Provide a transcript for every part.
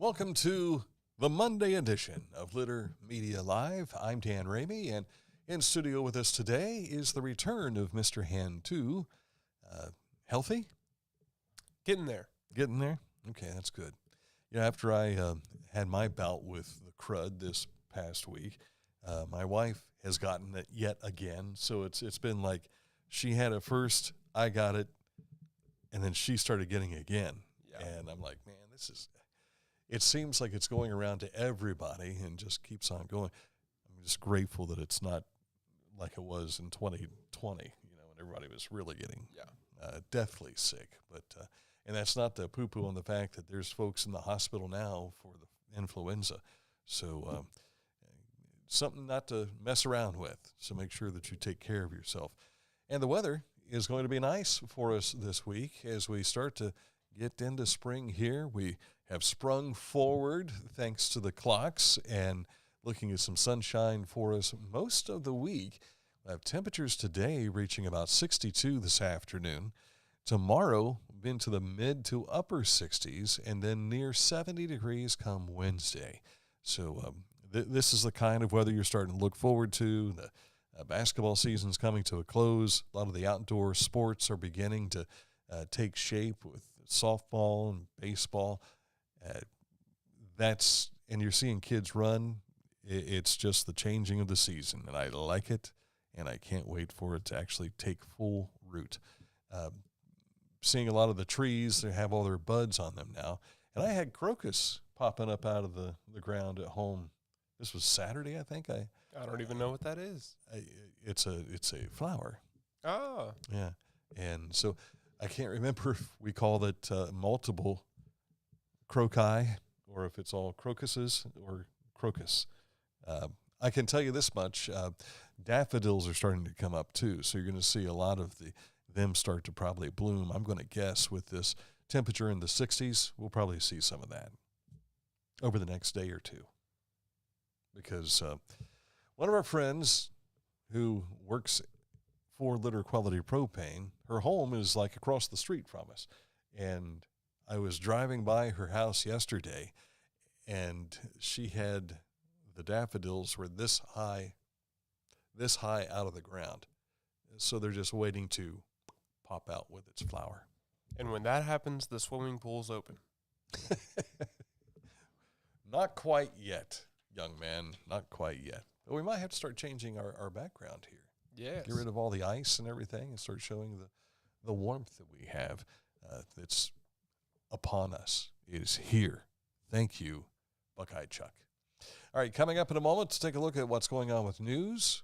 Welcome to the Monday edition of Litter Media Live. I'm Dan Ramey, and in studio with us today is the return of Mr. Hand 2. Healthy? Getting there. Getting there? Okay, that's good. You know, after I had my bout with the crud this past week, my wife has gotten it yet again. So it's been like she had it first, I got it, and then she started getting it again. Yeah. And I'm like, man, it seems like it's going around to everybody and just keeps on going. I'm just grateful that it's not like it was in 2020, when everybody was really getting deathly sick. But and that's not the poo-poo on the fact that there's folks in the hospital now for the influenza. So something not to mess around with. So make sure that you take care of yourself. And the weather is going to be nice for us this week as we start to get into spring here. We have sprung forward thanks to the clocks and looking at some sunshine for us most of the week. We have temperatures today reaching about 62 this afternoon. Tomorrow, into the mid to upper 60s, and then near 70 degrees come Wednesday. So this is the kind of weather you're starting to look forward to. The basketball season's coming to a close. A lot of the outdoor sports are beginning to take shape with softball and baseball. And you're seeing kids run. It's just the changing of the season, and I like it, and I can't wait for it to actually take full root. Seeing a lot of the trees, they have all their buds on them now. And I had crocus popping up out of the ground at home. This was Saturday, I think. I don't even know what that is. It's a flower. Oh. Yeah. And so I can't remember if we called it multiple croci or if it's all crocuses or crocus. I can tell you this much. Daffodils are starting to come up too. So you're going to see a lot of them start to probably bloom. I'm going to guess with this temperature in the 60s, we'll probably see some of that over the next day or two. Because one of our friends who works for Litter Quality Propane, her home is like across the street from us. And I was driving by her house yesterday, and she had the daffodils were this high out of the ground. So they're just waiting to pop out with its flower. And when that happens, the swimming pool's open. Not quite yet, young man. Not quite yet. But we might have to start changing our background here. Yes. Get rid of all the ice and everything and start showing the warmth that we have that's upon us. It is here. Thank you, Buckeye Chuck. All right, coming up in a moment to take a look at what's going on with news,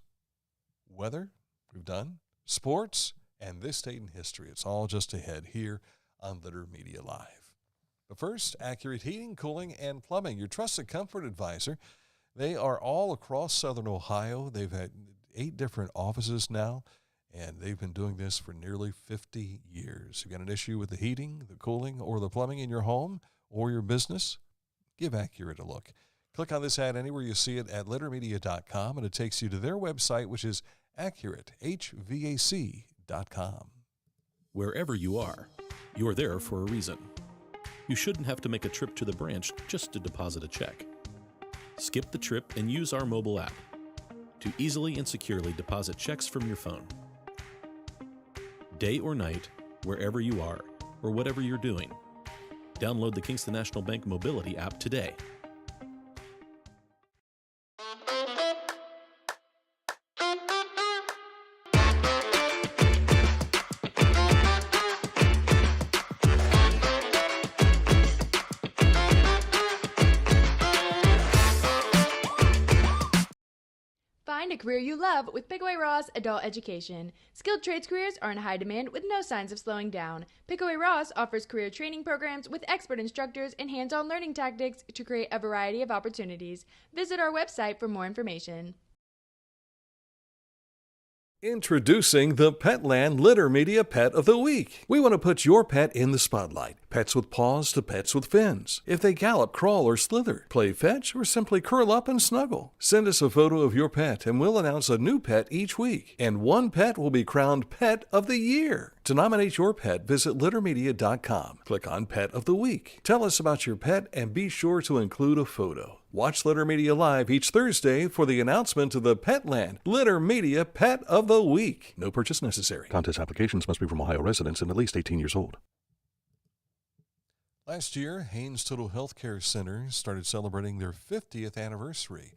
weather, we've done, sports, and this date in history. It's all just ahead here on Litter Media Live. But first, Accurate Heating, Cooling, and Plumbing, your trusted comfort advisor. They are all across southern Ohio. They've had 8 different offices now, and they've been doing this for nearly 50 years. You've got an issue with the heating, the cooling, or the plumbing in your home or your business? Give Accurate a look. Click on this ad anywhere you see it at littermedia.com, and it takes you to their website, which is AccurateHVAC.com. Wherever you are there for a reason. You shouldn't have to make a trip to the branch just to deposit a check. Skip the trip and use our mobile app to easily and securely deposit checks from your phone. Day or night, wherever you are, or whatever you're doing, download the Kingston National Bank Mobility app today. Find a career you love with Pickaway Ross Adult Education. Skilled trades careers are in high demand with no signs of slowing down. Pickaway Ross offers career training programs with expert instructors and hands-on learning tactics to create a variety of opportunities. Visit our website for more information. Introducing the Petland Litter Media Pet of the Week. We want to put your pet in the spotlight. Pets with paws to pets with fins. If they gallop, crawl, or slither, play fetch, or simply curl up and snuggle. Send us a photo of your pet and we'll announce a new pet each week. And one pet will be crowned Pet of the Year. To nominate your pet, visit littermedia.com. Click on Pet of the Week. Tell us about your pet and be sure to include a photo. Watch Litter Media Live each Thursday for the announcement of the Petland Litter Media Pet of the Week. No purchase necessary. Contest applications must be from Ohio residents and at least 18 years old. Last year, Haynes Total Health Care Center started celebrating their 50th anniversary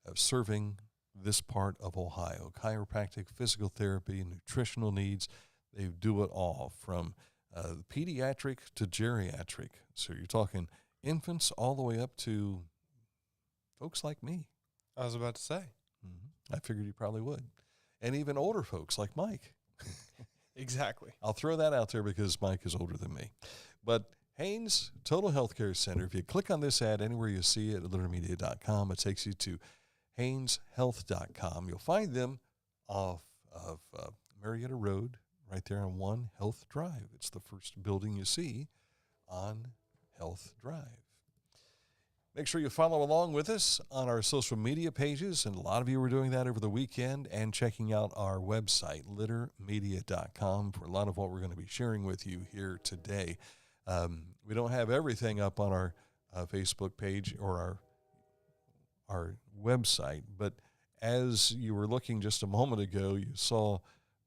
of serving this part of Ohio. Chiropractic, physical therapy, nutritional needs, they do it all from pediatric to geriatric. So you're talking infants all the way up to folks like me. I was about to say. I figured you probably would. And even older folks like Mike. Exactly. I'll throw that out there because Mike is older than me. But Haynes Total Healthcare Center, if you click on this ad anywhere you see it at littermedia.com, it takes you to hayneshealth.com. You'll find them off of Marietta Road, right there on 1 Health Drive. It's the first building you see on Health Drive. Make sure you follow along with us on our social media pages, and a lot of you were doing that over the weekend, and checking out our website, littermedia.com, for a lot of what we're going to be sharing with you here today. We don't have everything up on our Facebook page or our website, but as you were looking just a moment ago, you saw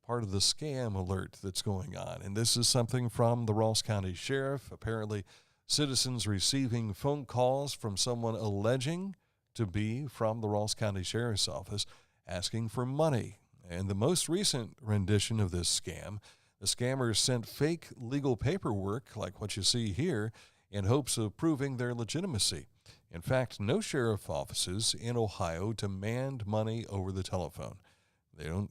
part of the scam alert that's going on. And this is something from the Ross County Sheriff. Apparently, citizens receiving phone calls from someone alleging to be from the Ross County Sheriff's Office asking for money. And the most recent rendition of this scam, the scammers sent fake legal paperwork, like what you see here, in hopes of proving their legitimacy. In fact, no sheriff offices in Ohio demand money over the telephone. They don't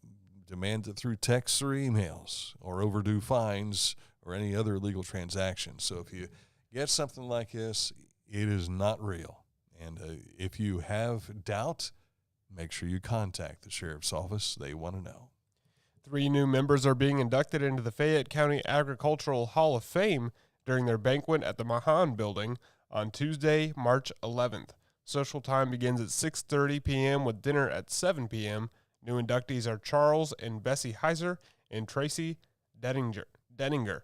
demand it through texts or emails or overdue fines or any other legal transactions. So if you get something like this, it is not real. And if you have doubt, make sure you contact the sheriff's office. They want to know. 3 new members are being inducted into the Fayette County Agricultural Hall of Fame during their banquet at the Mahan Building on Tuesday, March 11th. Social time begins at 6:30 p.m. with dinner at 7 p.m. New inductees are Charles and Bessie Heiser and Tracy Denninger.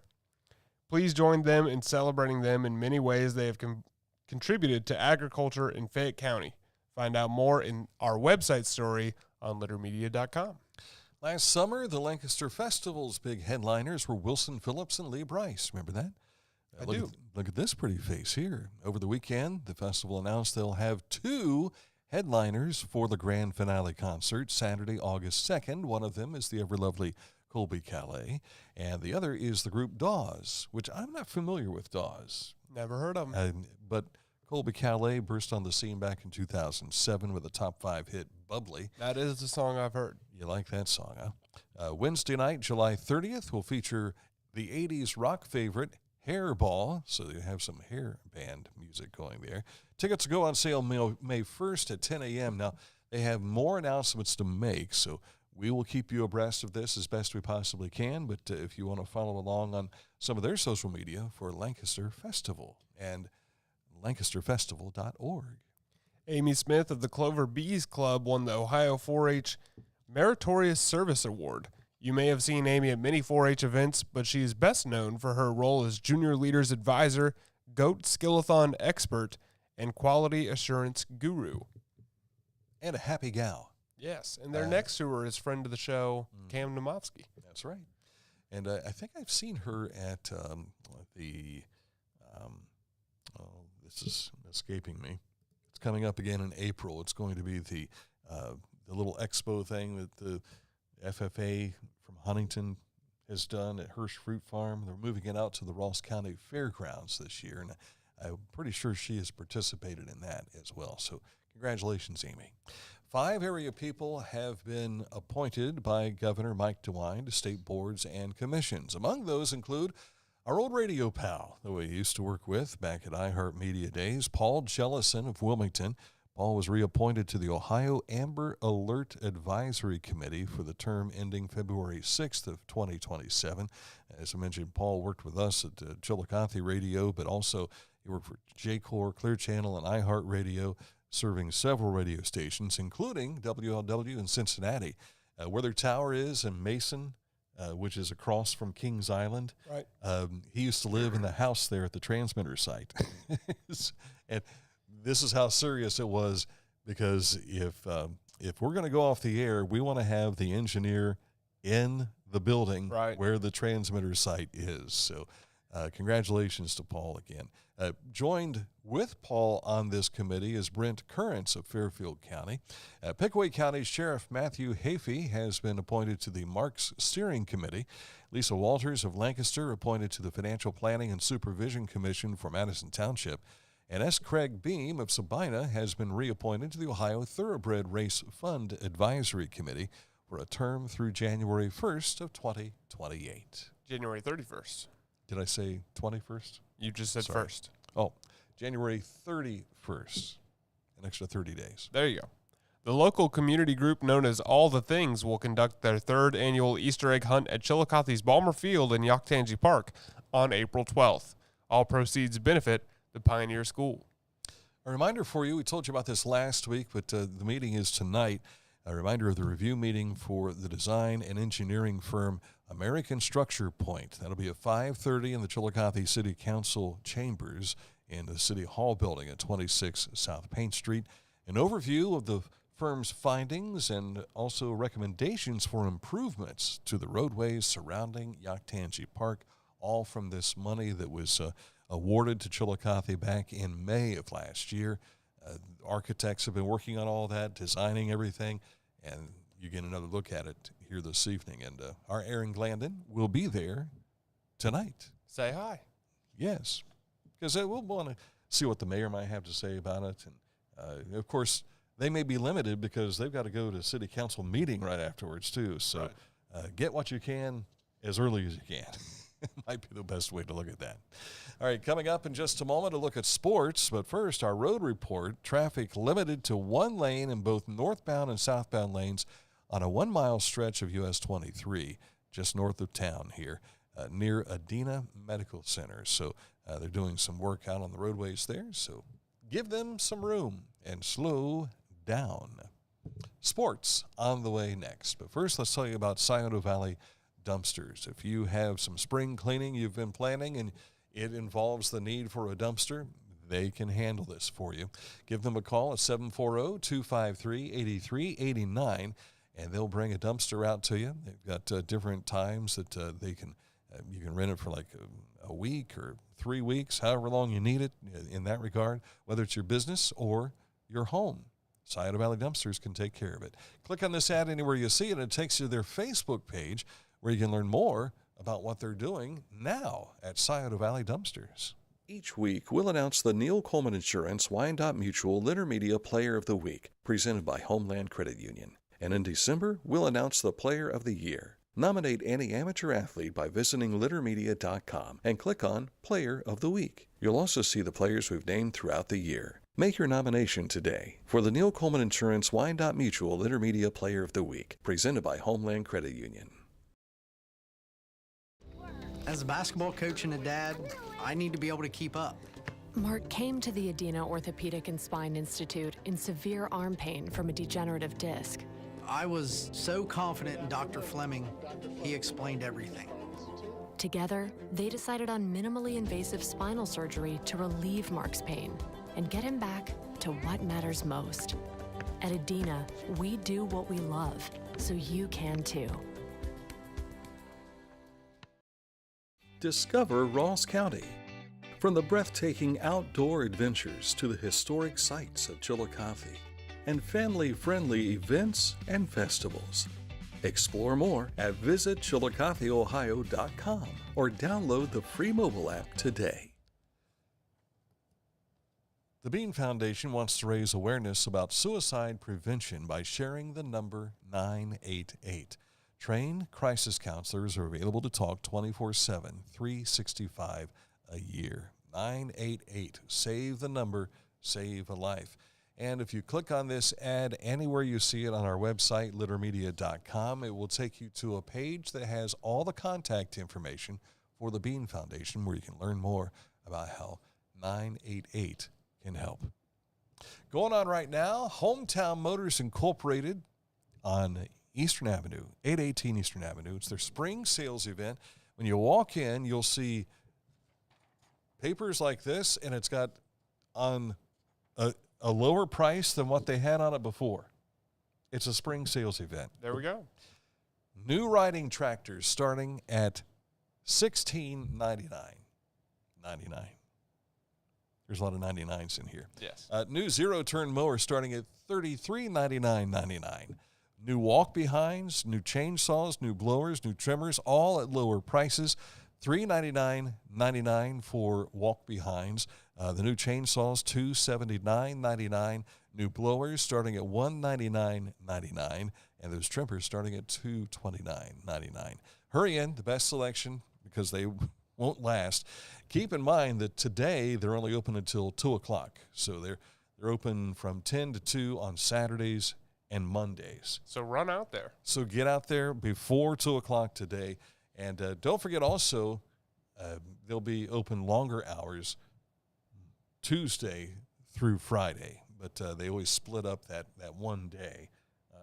Please join them in celebrating them in many ways they have contributed to agriculture in Fayette County. Find out more in our website story on littermedia.com. Last summer, the Lancaster Festival's big headliners were Wilson Phillips and Lee Bryce. Remember that? I do. Look at this pretty face here. Over the weekend, the festival announced they'll have 2 headliners for the grand finale concert, Saturday, August 2nd. One of them is the ever-lovely Colby Calais, and the other is the group Dawes, which I'm not familiar with Dawes. Never heard of them. But Colby Calais burst on the scene back in 2007 with a top 5 hit, Bubbly. That is the song I've heard. You like that song, huh? Wednesday night, July 30th, will feature the 80s rock favorite, Hairball, so you have some hair band music going there. Tickets go on sale May 1st at 10 a.m. Now, they have more announcements to make, so we will keep you abreast of this as best we possibly can, but if you want to follow along on some of their social media for Lancaster Festival and lancasterfestival.org. Amy Smythe of the Clover Bees Club won the Ohio 4-H Meritorious Service Award. You may have seen Amy at many 4-H events, but she is best known for her role as Junior Leaders Advisor, Goat Skillathon Expert, and Quality Assurance Guru. And a happy gal. Yes, and their next to her is friend of the show, Cam Nomovsky. That's right. And I think I've seen her at this is escaping me. It's coming up again in April. It's going to be the little expo thing that the FFA from Huntington has done at Hirsch Fruit Farm. They're moving it out to the Ross County Fairgrounds this year, and I'm pretty sure she has participated in that as well. So congratulations, Amy. 5 area people have been appointed by Governor Mike DeWine to state boards and commissions. Among those include our old radio pal that we used to work with back at iHeartMedia days, Paul Jellison of Wilmington. Paul was reappointed to the Ohio Amber Alert Advisory Committee for the term ending February 6th of 2027. As I mentioned, Paul worked with us at Chillicothe Radio, but also he worked for J-Core, Clear Channel, and iHeartRadio, serving several radio stations, including WLW in Cincinnati. Where their tower is in Mason, which is across from Kings Island. Right. He used to live in the house there at the transmitter site. And this is how serious it was, because if we're going to go off the air, we want to have the engineer in the building where the transmitter site is. So congratulations to Paul again. Joined with Paul on this committee is Brent Currents of Fairfield County. Pickaway County Sheriff Matthew Hafey has been appointed to the Marks Steering Committee. Lisa Walters of Lancaster appointed to the Financial Planning and Supervision Commission for Madison Township. And S. Craig Beam of Sabina has been reappointed to the Ohio Thoroughbred Race Fund Advisory Committee for a term through January 1st of 2028. January 31st. Did I say 21st? You just said Sorry. first. Oh, January 31st, an extra 30 days. There you go. The local community group known as All the Things will conduct their third annual Easter egg hunt at Chillicothe's Balmer Field in Yaktangi Park on April 12th. All proceeds benefit the Pioneer School. A reminder for you, we told you about this last week, but the meeting is tonight. A reminder of the review meeting for the design and engineering firm American Structure Point. That'll be at 5:30 in the Chillicothe City Council chambers in the City Hall building at 26 South Paint Street. An overview of the firm's findings and also recommendations for improvements to the roadways surrounding Yaktangi Park, all from this money that was awarded to Chillicothe back in May of last year. Architects have been working on all that, designing everything, and you get another look at it here this evening. And our Aaron Glandon will be there tonight. Say hi. Yes, because we'll want to see what the mayor might have to say about it. And, of course, they may be limited because they've got to go to city council meeting right afterwards, too. So get what you can as early as you can. Might be the best way to look at that. All right, coming up in just a moment, a look at sports. But first, our road report. Traffic limited to one lane in both northbound and southbound lanes on a 1 mile stretch of US 23, just north of town here, near Adena Medical Center. So they're doing some work out on the roadways there. So give them some room and slow down. Sports on the way next. But first, let's tell you about Scioto Valley dumpsters. If you have some spring cleaning you've been planning and it involves the need for a dumpster, they can handle this for you. Give them a call at 740-253-8389, and they'll bring a dumpster out to you. They've got different times that they can you can rent it for like a week or 3 weeks, however long you need it in that regard, whether it's your business or your home. Scioto Valley Dumpsters can take care of it. Click on this ad anywhere you see it, and it takes you to their Facebook page, where you can learn more about what they're doing now at Scioto Valley Dumpsters. Each week, we'll announce the Neil Coleman Insurance Wyandotte Mutual Intermedia Player of the Week, presented by Homeland Credit Union. And in December, we'll announce the Player of the Year. Nominate any amateur athlete by visiting littermedia.com and click on Player of the Week. You'll also see the players we've named throughout the year. Make your nomination today for the Neil Coleman Insurance Wyandotte Mutual Intermedia Player of the Week, presented by Homeland Credit Union. As a basketball coach and a dad, I need to be able to keep up. Mark came to the Adena Orthopedic and Spine Institute in severe arm pain from a degenerative disc. I was so confident in Dr. Fleming, he explained everything. Together, they decided on minimally invasive spinal surgery to relieve Mark's pain and get him back to what matters most. At Adena, we do what we love, so you can too. Discover Ross County. From the breathtaking outdoor adventures to the historic sights of Chillicothe and family-friendly events and festivals. Explore more at visitchillicotheohio.com or download the free mobile app today. The Bean Foundation wants to raise awareness about suicide prevention by sharing the number 988. Trained crisis counselors are available to talk 24/7, 365 a year. 988. Save the number, save a life. And if you click on this ad anywhere you see it on our website, littermedia.com, it will take you to a page that has all the contact information for the Bean Foundation, where you can learn more about how 988 can help. Going on right now, Hometown Motors Incorporated on Eastern Avenue, 818 Eastern Avenue. It's their spring sales event. When you walk in, you'll see papers like this, and it's got on a lower price than what they had on it before. It's a spring sales event. There we go. New riding tractors starting at $16.99. There's a lot of 99s in here. Yes. New zero-turn mower starting at $33.99.99. New walk-behinds, new chainsaws, new blowers, new trimmers, all at lower prices. $399.99 for walk-behinds. The new chainsaws, $279.99. New blowers starting at $199.99. And those trimmers starting at $229.99. Hurry in, the best selection, because they won't last. Keep in mind that today they're only open until 2 o'clock. So they're open from 10 to 2 on Saturdays and Mondays. So run out there. So get out there before 2 o'clock today. And don't forget also, they'll be open longer hours Tuesday through Friday. But they always split up that one day,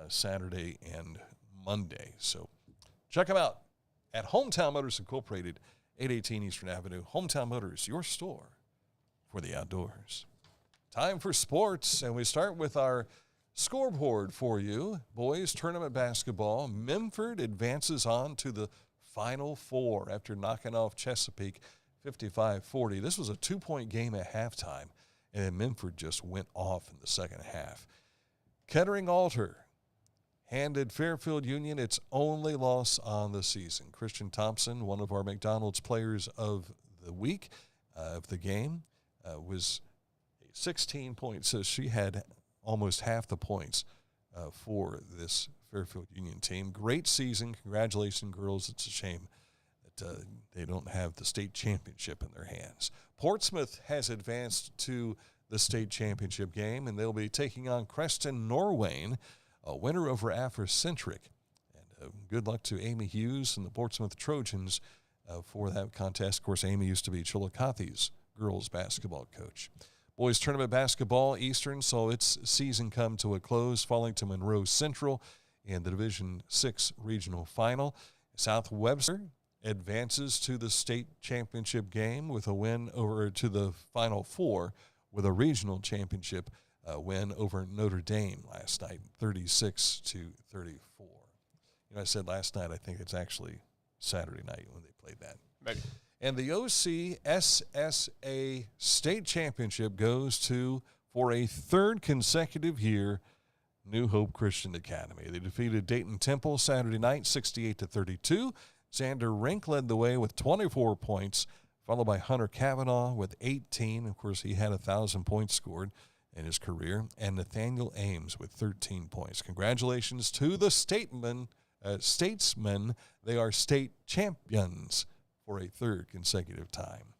Saturday and Monday. So check them out at Hometown Motors Incorporated, 818 Eastern Avenue. Hometown Motors, your store for the outdoors. Time for sports, and we start with our scoreboard for you. Boys tournament basketball. Memphis advances on to the Final Four after knocking off Chesapeake 55-40. This was a 2-point game at halftime, and then Memphis just went off in the second half. Kettering Alter handed Fairfield Union its only loss on the season. Christian Thompson, one of our McDonald's players of the week, of the game, was 16 points. So she had almost half the points for this Fairfield Union team. Great season. Congratulations, girls. It's a shame that they don't have the state championship in their hands. Portsmouth has advanced to the state championship game, and they'll be taking on Creston Norwayne, a winner over Afrocentric. And good luck to Amy Hughes and the Portsmouth Trojans for that contest. Of course, Amy used to be Chillicothe's girls basketball coach. Boys tournament basketball, Eastern saw its season come to a close, falling to Monroe Central in the Division VI regional final. South Webster advances to the state championship game with a win over to the Final Four with a regional championship win over Notre Dame last night, 36-34. I said last night, I think it's actually Saturday night when they played that. Maybe. And the OCSSA State Championship goes to, for a third consecutive year, New Hope Christian Academy. They defeated Dayton Temple Saturday night, 68-32. Xander Rink led the way with 24 points, followed by Hunter Kavanaugh with 18. Of course, he had 1,000 points scored in his career. And Nathaniel Ames with 13 points. Congratulations to the statesmen. They are state champions for a third consecutive time.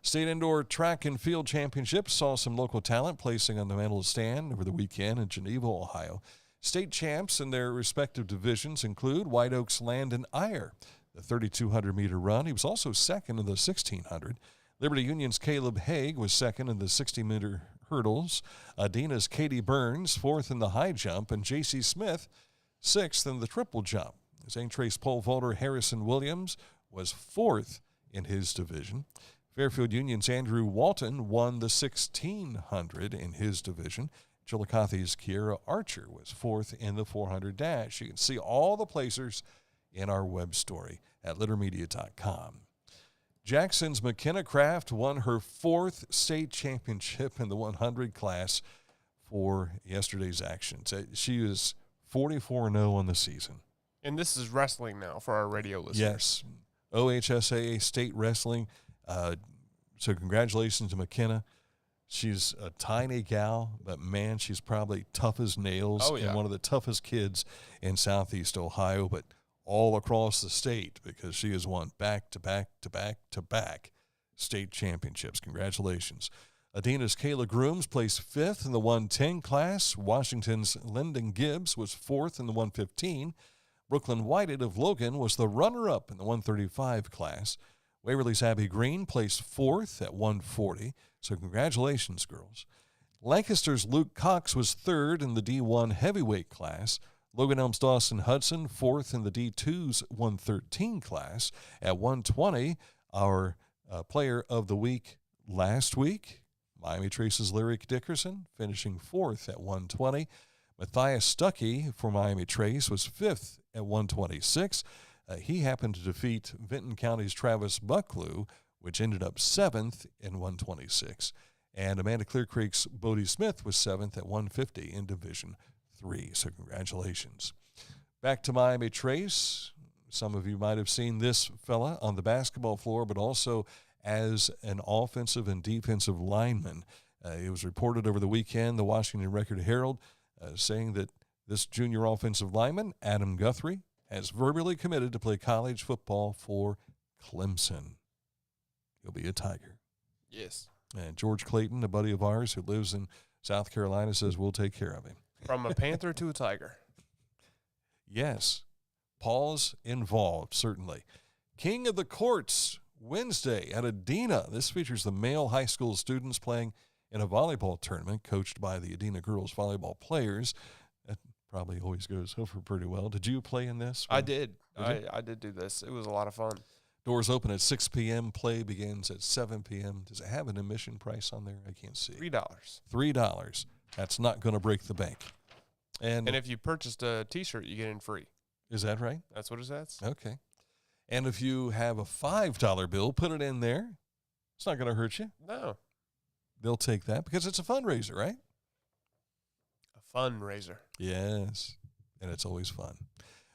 State Indoor Track and Field Championship saw some local talent placing on the medal stand over the weekend in Geneva, Ohio. State champs in their respective divisions include White Oaks Landon Iyer, the 3,200-meter run. He was also second in the 1,600. Liberty Union's Caleb Haig was second in the 60-meter hurdles. Adina's Katie Burns, fourth in the high jump, and J.C. Smith, sixth in the triple jump. St. Trace pole vaulter Harrison Williams was fourth in his division. Fairfield Union's Andrew Walton won the 1,600 in his division. Chillicothe's Kiera Archer was fourth in the 400 dash. You can see all the placers in our web story at littermedia.com. Jackson's McKenna Craft won her fourth state championship in the 100 class for yesterday's action. She is 44-0 on the season. And this is wrestling now for our radio listeners. Yes. OHSAA State Wrestling. So congratulations to McKenna. She's a tiny gal, but, man, she's probably tough as nails. Oh, yeah. And one of the toughest kids in Southeast Ohio, but all across the state, because she has won back-to-back-to-back-to-back state championships. Congratulations. Adina's Kayla Grooms placed fifth in the 110 class. Washington's Lyndon Gibbs was fourth in the 115. Brooklyn Whited of Logan was the runner-up in the 135 class. Waverly's Abby Green placed fourth at 140. So congratulations, girls. Lancaster's Luke Cox was third in the D1 heavyweight class. Logan Elms Dawson Hudson, 4th in the D2's 113 class. At 120, our player of the week last week, Miami Trace's Lyric Dickerson, finishing 4th at 120. Matthias Stuckey for Miami Trace was 5th at 126. He happened to defeat Vinton County's Travis Bucklew, which ended up 7th in 126. And Amanda Clear Creek's Bodie Smith was 7th at 150 in Division 3. So congratulations. Back to Miami Trace. Some of you might have seen this fella on the basketball floor, but also as an offensive and defensive lineman. It was reported over the weekend, the Washington Record-Herald, saying that this junior offensive lineman, Adam Guthrie, has verbally committed to play college football for Clemson. He'll be a Tiger. Yes. And George Clayton, a buddy of ours who lives in South Carolina, says we'll take care of him. From a Panther to a Tiger. Yes. Paul's involved, certainly. King of the Courts, Wednesday at Adena. This features the male high school students playing in a volleyball tournament coached by the Adena girls volleyball players. That probably always goes over pretty well. Did you play in this? I did. I did do this. It was a lot of fun. Doors open at 6 p.m. Play begins at 7 p.m. Does it have an admission price on there? I can't see. $3. $3. That's not going to break the bank. And if you purchased a T-shirt, you get in free. Is that right? That's what it says. Okay. And if you have a $5 bill, put it in there. It's not going to hurt you. No. They'll take that because it's a fundraiser, right? A fundraiser. Yes. And it's always fun.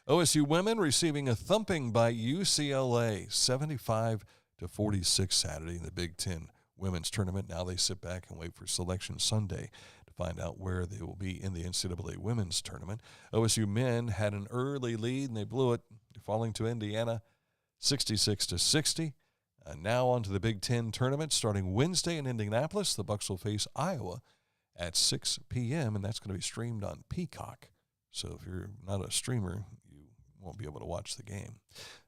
OSU women receiving a thumping by UCLA, 75-46 Saturday in the Big Ten women's tournament. Now they sit back and wait for Selection Sunday to find out where they will be in the NCAA women's tournament. OSU men had an early lead, and they blew it, falling to Indiana 66-60. Now on to the Big Ten tournament starting Wednesday in Indianapolis. The Bucks will face Iowa at 6 p.m., and that's going to be streamed on Peacock. So if you're not a streamer, you won't be able to watch the game.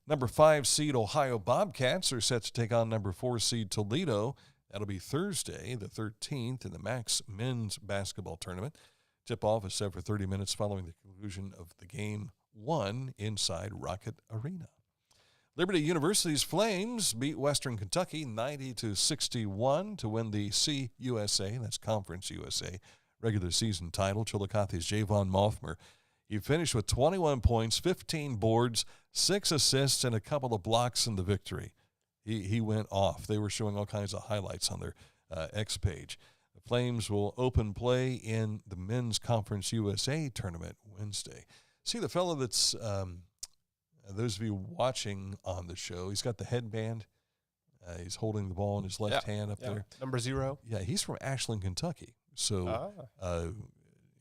Number 5 seed Ohio Bobcats are set to take on number 4 seed Toledo. That'll be Thursday, the 13th, in the Max men's basketball tournament. Tip-off is set for 30 minutes following the conclusion of the game 1 inside Rocket Arena. Liberty University's Flames beat Western Kentucky 90-61 to win the CUSA, that's Conference USA, regular season title. Chillicothe's Javon Mothmer. He finished with 21 points, 15 boards, 6 assists, and a couple of blocks in the victory. He went off. They were showing all kinds of highlights on their X page. The Flames will open play in the Men's Conference USA tournament Wednesday. See the fellow that's, those of you watching on the show, he's got the headband. He's holding the ball in his left hand up there. Number 0. Yeah, he's from Ashland, Kentucky. So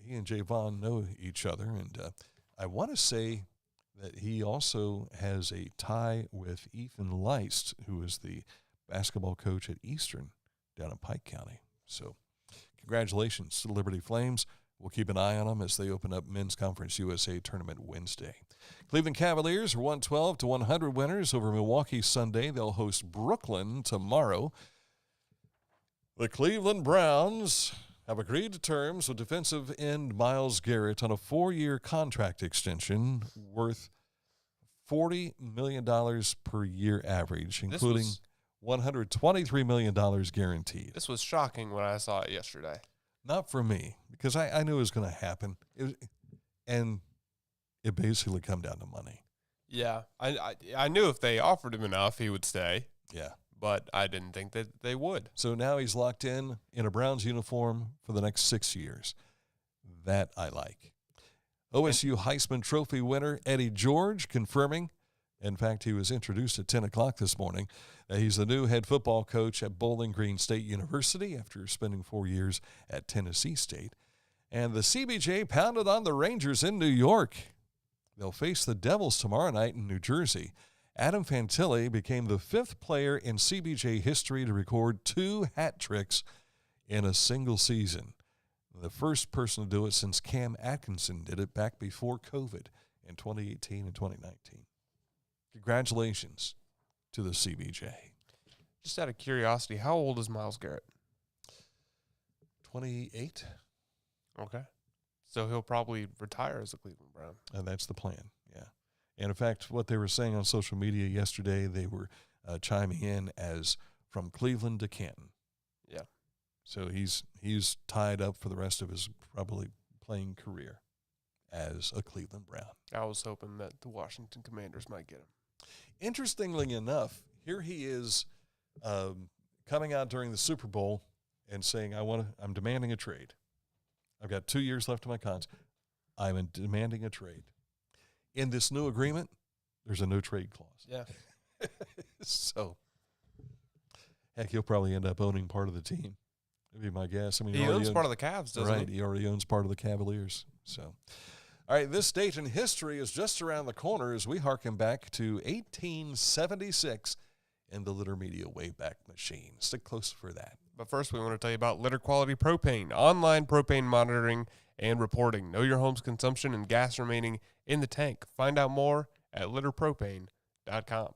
he and Javon know each other. And I want to say that he also has a tie with Ethan Leist, who is the basketball coach at Eastern down in Pike County. So congratulations to the Liberty Flames. We'll keep an eye on them as they open up Men's Conference USA Tournament Wednesday. Cleveland Cavaliers are 112-100 winners over Milwaukee Sunday. They'll host Brooklyn tomorrow. The Cleveland Browns have agreed to terms with defensive end Myles Garrett on a 4-year contract extension worth $40 million per year average, including $123 million guaranteed. This was shocking when I saw it yesterday. Not for me, because I knew it was going to happen. And it basically come down to money. Yeah, I knew if they offered him enough, he would stay. Yeah. But I didn't think that they would. So now he's locked in a Browns uniform for the next 6 years. That I like. OSU Heisman Trophy winner Eddie George confirming. In fact, he was introduced at 10 o'clock this morning. He's the new head football coach at Bowling Green State University after spending 4 years at Tennessee State. And the CBJ pounded on the Rangers in New York. They'll face the Devils tomorrow night in New Jersey. Adam Fantilli became the 5th player in CBJ history to record 2 hat tricks in a single season. The first person to do it since Cam Atkinson did it back before COVID in 2018 and 2019. Congratulations to the CBJ. Just out of curiosity, how old is Myles Garrett? 28. Okay. So he'll probably retire as a Cleveland Brown. And that's the plan, yeah. And in fact, what they were saying on social media yesterday, they were chiming in as from Cleveland to Canton. Yeah. So he's tied up for the rest of his probably playing career as a Cleveland Brown. I was hoping that the Washington Commanders might get him. Interestingly enough, here he is coming out during the Super Bowl and saying, I'm demanding a trade. I've got 2 years left of my contract. I'm demanding a trade. In this new agreement, there's a no trade clause. Yeah. So, heck, he'll probably end up owning part of the team. That'd be my guess. I mean, He owns part of the Cavs, doesn't right, he already owns part of the Cavaliers. So, all right, this date in history is just around the corner as we harken back to 1876 in the Litter Media Wayback Machine. Stick close for that. But first, we want to tell you about Litter Quality Propane, online propane monitoring and reporting. Know your home's consumption and gas remaining in the tank. Find out more at litterpropane.com.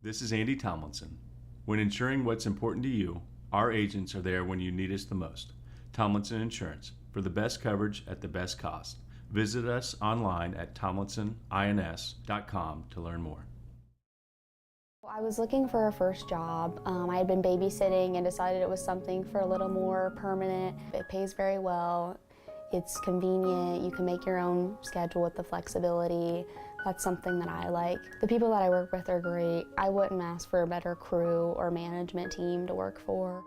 This is Andy Tomlinson. When ensuring what's important to you, our agents are there when you need us the most. Tomlinson Insurance, for the best coverage at the best cost. Visit us online at tomlinsonins.com to learn more. I was looking for a first job. I had been babysitting and decided it was something for a little more permanent. It pays very well. It's convenient. You can make your own schedule with the flexibility. That's something that I like. The people that I work with are great. I wouldn't ask for a better crew or management team to work for.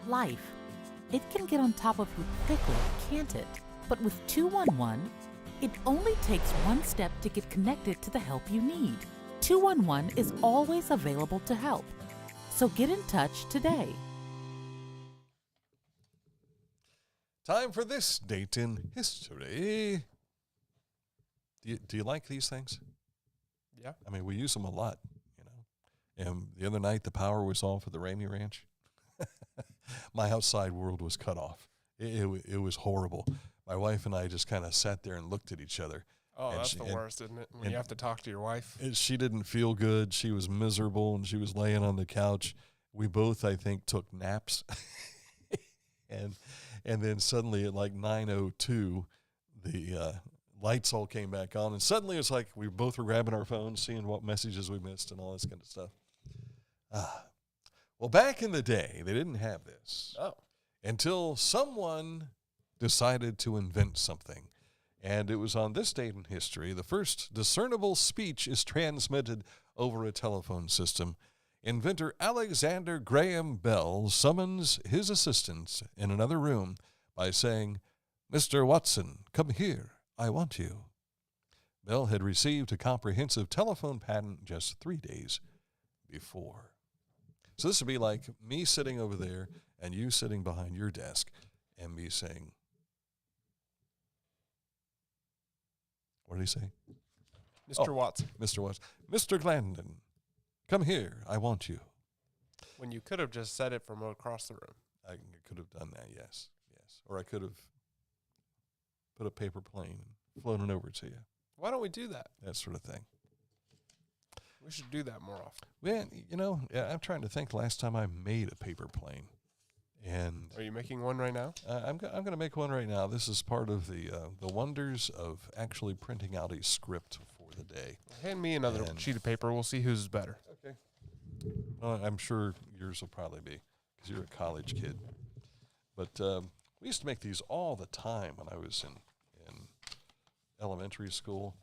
Life. It can get on top of you quickly, can't it? But with 211, it only takes one step to get connected to the help you need. 211 is always available to help. So get in touch today. Time for this date in history. Do you like these things? Yeah. I mean, we use them a lot, you know. And the other night, the power was off at the Ramey Ranch. My outside world was cut off. It was horrible. My wife and I just kind of sat there and looked at each other. Oh, that's the worst, isn't it? When you have to talk to your wife. She didn't feel good. She was miserable, and she was laying on the couch. We both, I think, took naps. and then suddenly at like 9:02, the lights all came back on. And suddenly it's like we both were grabbing our phones, seeing what messages we missed and all this kind of stuff. Well, back in the day, they didn't have this. Oh. Until someone decided to invent something. And it was on this date in history, the first discernible speech is transmitted over a telephone system. Inventor Alexander Graham Bell summons his assistant in another room by saying, "Mr. Watson, come here, I want you." Bell had received a comprehensive telephone patent just 3 days before. So this would be like me sitting over there and you sitting behind your desk and me saying, what did he say? Mr. Watson. Mr. Watson. Mr. Glandon, come here, I want you. When you could have just said it from across the room. I could have done that, yes. Or I could have put a paper plane and flown it over to you. Why don't we do that? That sort of thing. We should do that more often. Well, you know, I'm trying to think last time I made a paper plane. And are you making one right now? I'm going to make one right now. This is part of the wonders of actually printing out a script for the day. Hand me another sheet of paper. We'll see whose is better. Okay. Well, I'm sure yours will probably be because you're a college kid. But we used to make these all the time when I was in elementary school.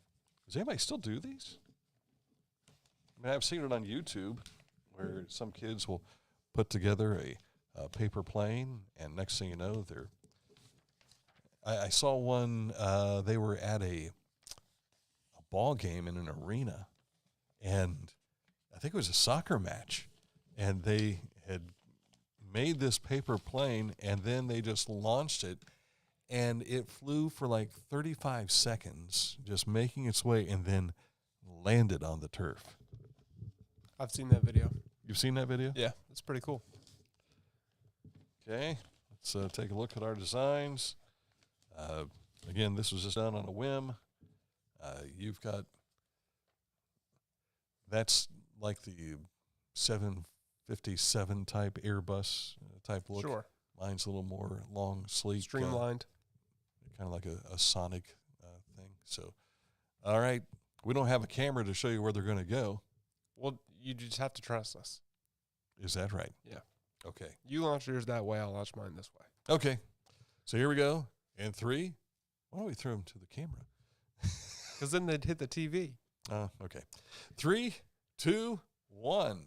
Does anybody still do these? I mean, I've seen it on YouTube where some kids will put together a paper plane, and next thing you know, I saw one, they were at a ball game in an arena, and I think it was a soccer match, and they had made this paper plane, and then they just launched it, and it flew for like 35 seconds, just making its way, and then landed on the turf. I've seen that video. You've seen that video? Yeah, it's pretty cool. Okay, let's take a look at our designs. Again, this was just done on a whim. You've got, that's like the 757 type Airbus type look. Sure. Mine's a little more long, sleek. Streamlined. Kind of like a Sonic thing. So, all right, we don't have a camera to show you where they're going to go. Well, you just have to trust us. Is that right? Yeah. Okay. You launch yours that way, I'll launch mine this way. Okay. So here we go. And 3. Why don't we throw them to the camera? Because then they'd hit the TV. Okay. 3, 2, 1.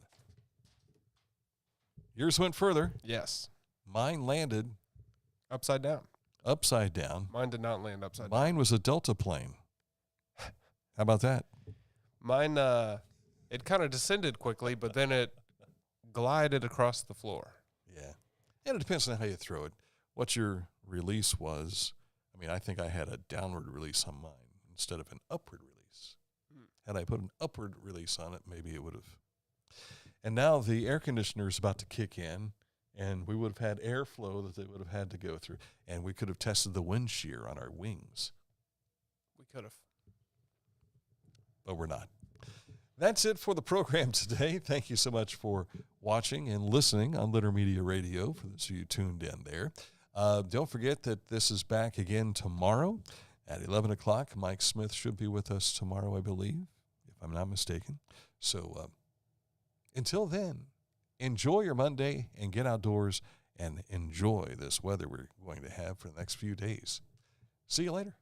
Yours went further. Yes. Mine landed Upside down. upside down. Mine did not land upside down. Mine was a Delta plane. How about that? Mine, it kind of descended quickly, but then it glided across the floor. Yeah. And it depends on how you throw it. What your release was. I mean, I think I had a downward release on mine instead of an upward release. Had I put an upward release on it, maybe it would have. And now the air conditioner is about to kick in, and we would have had airflow that they would have had to go through, and we could have tested the wind shear on our wings. We could have. But we're not. That's it for the program today. Thank you so much for watching and listening on Litter Media Radio, for those of you tuned in there. Don't forget that this is back again tomorrow at 11 o'clock. Mike Smythe should be with us tomorrow, I believe, if I'm not mistaken. So until then, enjoy your Monday and get outdoors and enjoy this weather we're going to have for the next few days. See you later.